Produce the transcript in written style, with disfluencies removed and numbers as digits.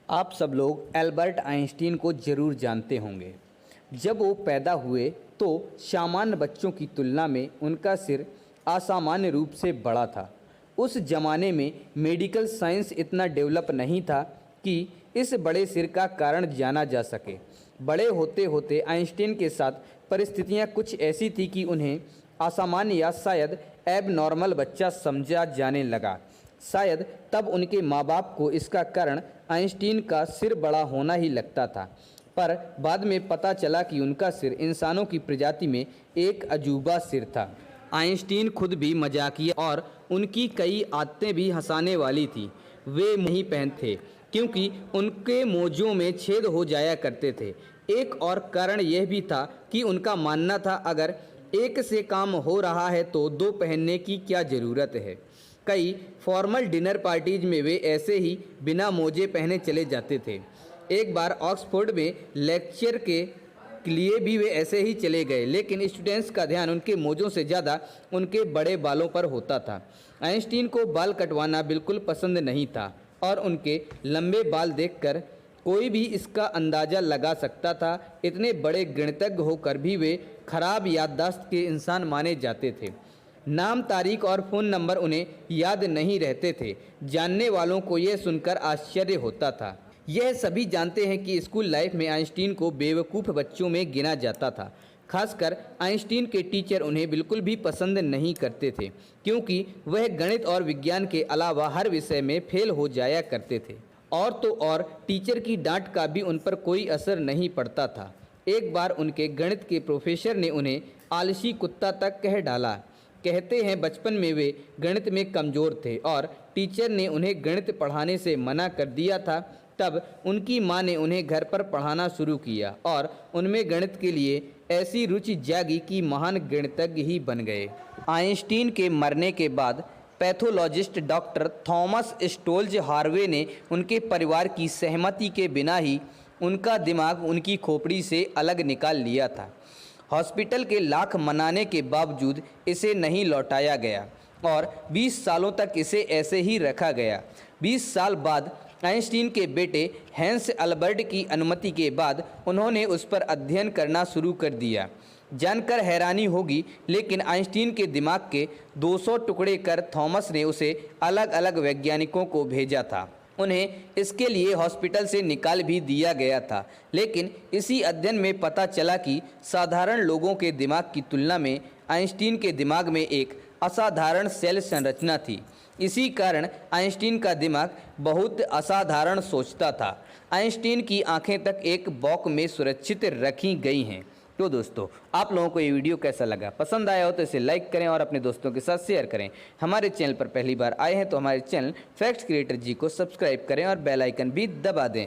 आप सब लोग एल्बर्ट आइंस्टीन को ज़रूर जानते होंगे। जब वो पैदा हुए तो सामान्य बच्चों की तुलना में उनका सिर असामान्य रूप से बड़ा था। उस ज़माने में मेडिकल साइंस इतना डेवलप नहीं था कि इस बड़े सिर का कारण जाना जा सके। बड़े होते होते आइंस्टीन के साथ परिस्थितियां कुछ ऐसी थी कि उन्हें असामान्य या शायद एबनॉर्मल बच्चा समझा जाने लगा। शायद तब उनके माँ बाप को इसका कारण आइंस्टीन का सिर बड़ा होना ही लगता था, पर बाद में पता चला कि उनका सिर इंसानों की प्रजाति में एक अजूबा सिर था। आइंस्टीन खुद भी मजाकिया और उनकी कई आदतें भी हंसाने वाली थी। वे नहीं पहनते क्योंकि उनके मोजों में छेद हो जाया करते थे। एक और कारण यह भी था कि उनका मानना था अगर एक से काम हो रहा है तो दो पहनने की क्या ज़रूरत है। कई फॉर्मल डिनर पार्टीज में वे ऐसे ही बिना मोजे पहने चले जाते थे। एक बार ऑक्सफोर्ड में लेक्चर के लिए भी वे ऐसे ही चले गए, लेकिन स्टूडेंट्स का ध्यान उनके मोजों से ज़्यादा उनके बड़े बालों पर होता था। आइंस्टीन को बाल कटवाना बिल्कुल पसंद नहीं था और उनके लंबे बाल देखकर कोई भी इसका अंदाज़ा लगा सकता था। इतने बड़े गणितज्ञ होकर भी वे खराब याददाश्त के इंसान माने जाते थे। नाम, तारीख और फ़ोन नंबर उन्हें याद नहीं रहते थे। जानने वालों को यह सुनकर आश्चर्य होता था। यह सभी जानते हैं कि स्कूल लाइफ में आइंस्टीन को बेवकूफ़ बच्चों में गिना जाता था। खासकर आइंस्टीन के टीचर उन्हें बिल्कुल भी पसंद नहीं करते थे क्योंकि वह गणित और विज्ञान के अलावा हर विषय में फेल हो जाया करते थे। और तो और टीचर की डांट का भी उन पर कोई असर नहीं पड़ता था। एक बार उनके गणित के प्रोफेसर ने उन्हें आलसी कुत्ता तक कह डाला। कहते हैं बचपन में वे गणित में कमज़ोर थे और टीचर ने उन्हें गणित पढ़ाने से मना कर दिया था। तब उनकी मां ने उन्हें घर पर पढ़ाना शुरू किया और उनमें गणित के लिए ऐसी रुचि जागी कि महान गणितज्ञ ही बन गए। आइंस्टीन के मरने के बाद पैथोलॉजिस्ट डॉक्टर थॉमस स्टोल्ज हार्वे ने उनके परिवार की सहमति के बिना ही उनका दिमाग उनकी खोपड़ी से अलग निकाल लिया था। हॉस्पिटल के लाख मनाने के बावजूद इसे नहीं लौटाया गया और 20 सालों तक इसे ऐसे ही रखा गया। 20 साल बाद आइंस्टीन के बेटे हैंस अल्बर्ट की अनुमति के बाद उन्होंने उस पर अध्ययन करना शुरू कर दिया। जानकर हैरानी होगी, लेकिन आइंस्टीन के दिमाग के 200 टुकड़े कर थॉमस ने उसे अलग अलग वैज्ञानिकों को भेजा था। उन्हें इसके लिए हॉस्पिटल से निकाल भी दिया गया था, लेकिन इसी अध्ययन में पता चला कि साधारण लोगों के दिमाग की तुलना में आइंस्टीन के दिमाग में एक असाधारण सेल संरचना थी। इसी कारण आइंस्टीन का दिमाग बहुत असाधारण सोचता था। आइंस्टीन की आंखें तक एक बॉक्स में सुरक्षित रखी गई हैं। तो दोस्तों, आप लोगों को ये वीडियो कैसा लगा? पसंद आया हो तो इसे लाइक करें और अपने दोस्तों के साथ शेयर करें। हमारे चैनल पर पहली बार आए हैं तो हमारे चैनल फैक्ट्स क्रिएटर जी को सब्सक्राइब करें और बेल आइकन भी दबा दें।